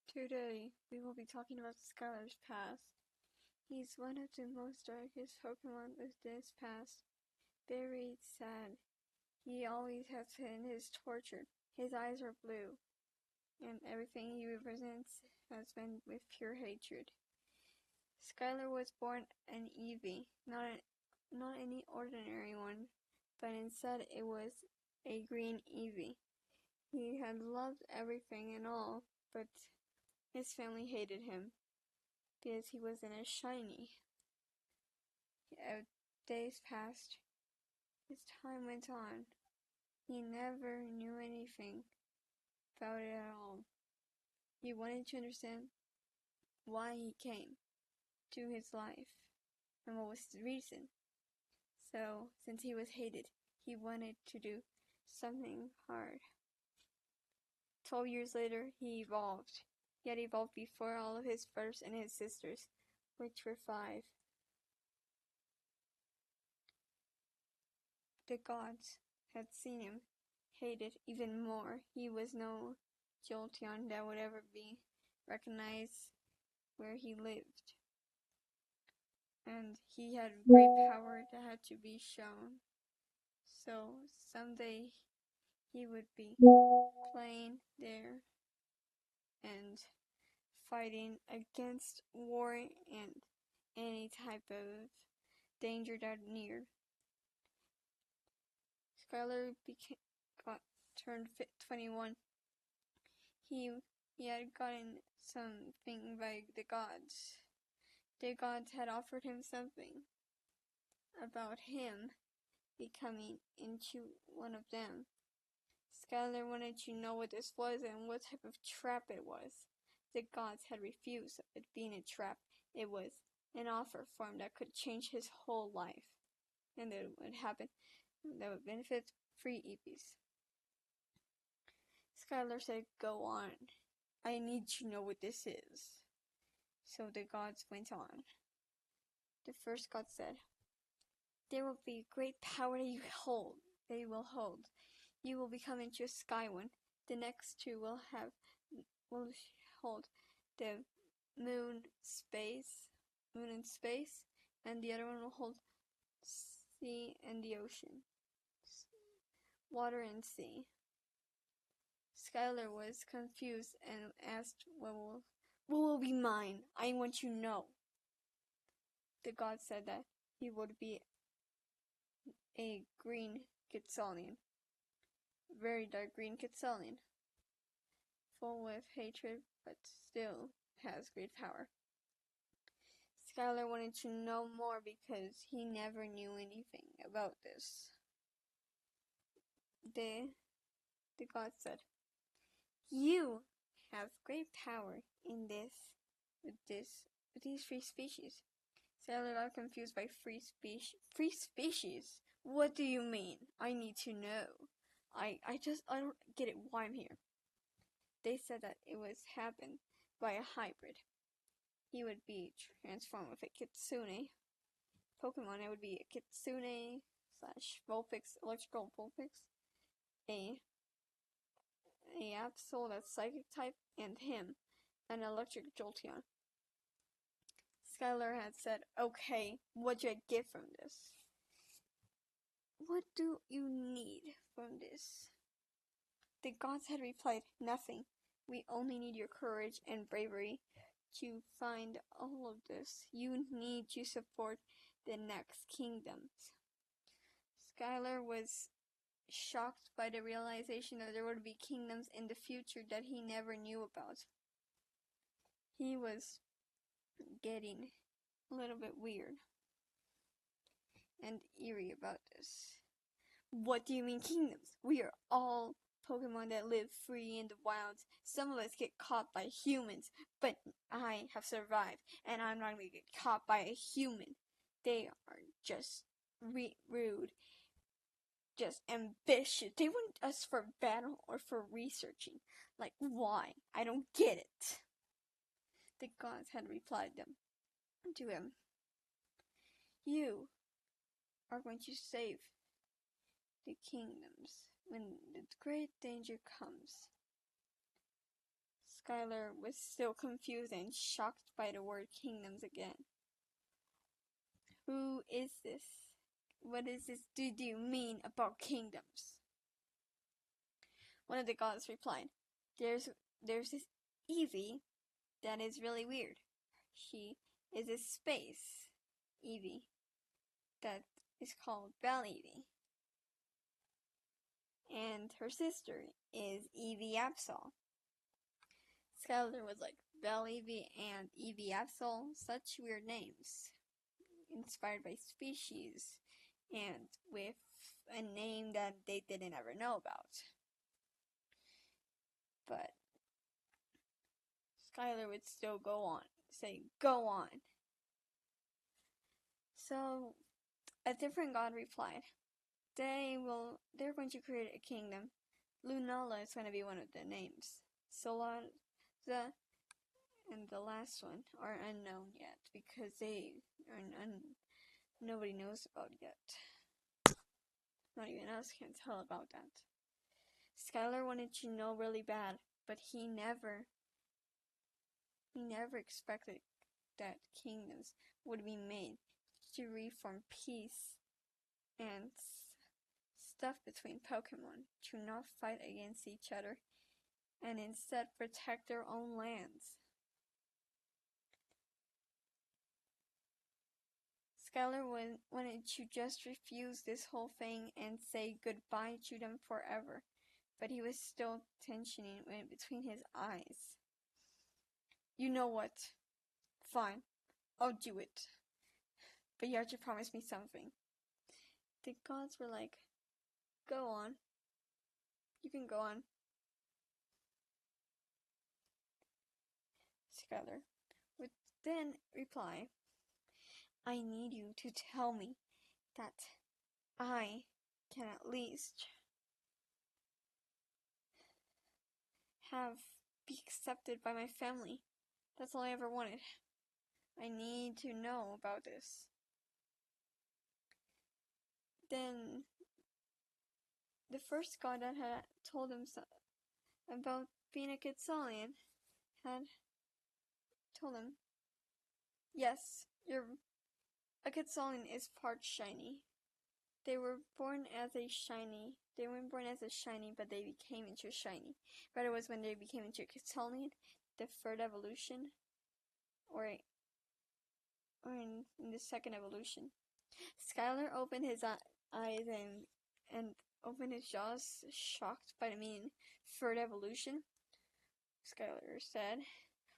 Today, we will be talking about Skylar's past. He's one of the most darkest Pokemon with this past. Very sad. He always has his tortured. His eyes are blue, and everything he represents has been with pure hatred. Skylar was born an Eevee, not any ordinary one, but instead it was a green Eevee. He had loved everything and all, but his family hated him because he wasn't as shiny. Days passed. As time went on, he never knew anything about it at all. He wanted to understand why he came to his life and what was the reason. So, since he was hated, he wanted to do something hard. 12 years later, he evolved. He had evolved before all of his brothers and his sisters, which were 5. The gods had seen him, hated even more. He was no Jolteon that would ever be recognized where he lived. And he had great power that had to be shown. So someday he would be playing there and fighting against war and any type of danger that near. Skylar turned 21. He had gotten something by the gods. The gods had offered him something about him becoming into one of them. Skylar wanted to know what this was and what type of trap it was. The gods had refused it being a trap. It was an offer for him that could change his whole life. And that would happen. That would benefit free Eevees. Skylar said, "Go on. I need to know what this is." So the gods went on. The first god said, "There will be great power they will hold. You will become into a sky one. The next two will hold the moon and space, and the other one will hold sea and the ocean. Water and sea." Skylar was confused and asked, what will be mine? I want to know." The god said that he would be a green Quetzalian. Very dark green Quetzalian. Full with hatred, but still has great power. Skylar wanted to know more because he never knew anything about this. The god said, "You have great power in with these free species." Skylar got confused by free species? What do you mean? I need to know. I don't get it why I'm here. They said that it was happened by a hybrid. He would be transformed with a Kitsune Pokemon. It would be a Kitsune / Vulpix, electrical Vulpix, a Absol that's psychic type, and him, an electric Jolteon. Skylar had said, "Okay, what do I get from this?" "What do you need from this?" The gods had replied, "Nothing. We only need your courage and bravery to find all of this. You need to support the next kingdoms." Skylar was shocked by the realization that there would be kingdoms in the future that he never knew about. He was getting a little bit weird and eerie about this. "What do you mean kingdoms? We are all Pokemon that live free in the wilds. Some of us get caught by humans, but I have survived, and I'm not going to get caught by a human. They are just rude, just ambitious. They want us for battle or for researching. Like, why? I don't get it." The gods had replied to him, "You are going to save the kingdoms when the great danger comes." Skylar was still confused and shocked by the word kingdoms again. Who is this? What does this do mean about kingdoms? One of the gods replied, There's this Evie that is really weird. She is a space Evie that is called Belle Evie. And her sister is Evie Absol. Skylar was like, Belle Evie and Evie Absol, such weird names. Inspired by species and with a name that they didn't ever know about. But Skylar would still go on, say, go on. So a different god replied, they're going to create a kingdom. Lunala is going to be one of the names. Solanza and the last one are unknown yet because they are nobody knows about yet. Not even us can tell about that. Skylar wanted to know really bad, but he never expected that kingdoms would be made to reform peace and stuff between Pokemon, to not fight against each other, and instead protect their own lands. Skylar wanted to just refuse this whole thing and say goodbye to them forever, but he was still tensioning between his eyes. You know what? Fine, I'll do it. But you have to promise me something. The gods were like, go on. You can go on. Skylar would then reply, I need you to tell me that I can at least be accepted by my family. That's all I ever wanted. I need to know about this. Then the first god that had told him about being a Quetzalian had told him, yes, a Quetzalian is part shiny. They weren't born as a shiny, but they became into shiny. But it was when they became into Quetzalian, the third evolution, or in the second evolution. Skylar opened his eyes and opened his jaws, shocked by the meaning third evolution. Skylar said,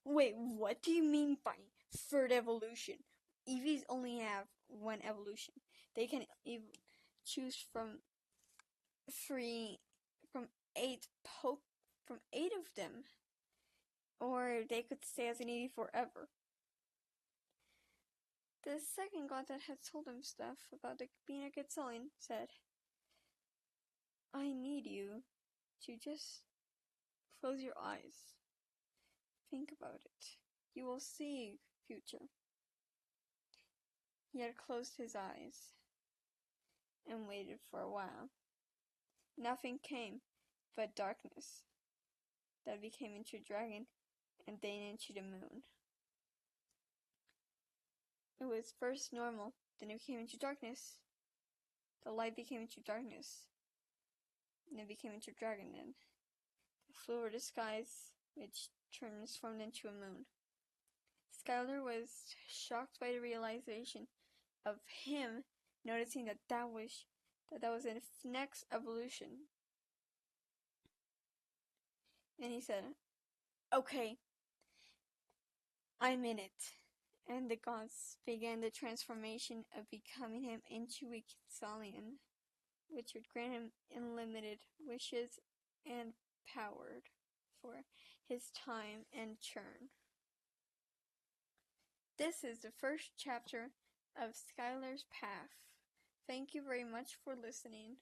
wait, what do you mean by third evolution? Eevees only have one evolution. They can choose from eight of them, or they could stay as an Eevee forever. The second god that had told him stuff about being a Quetzalian said, I need you to just close your eyes. Think about it. You will see future. He had closed his eyes and waited for a while. Nothing came but darkness that became into a dragon and then into the moon. It was first normal, then it became into darkness. The light became into darkness, and it became into a dragon then. It flew over the skies, which transformed into a moon. Skylar was shocked by the realization of him noticing that was the next evolution. And he said, okay, I'm in it. And the gods began the transformation of becoming him into a Quetzalian, which would grant him unlimited wishes and power for his time and turn. This is the first chapter of Skylar's Path. Thank you very much for listening.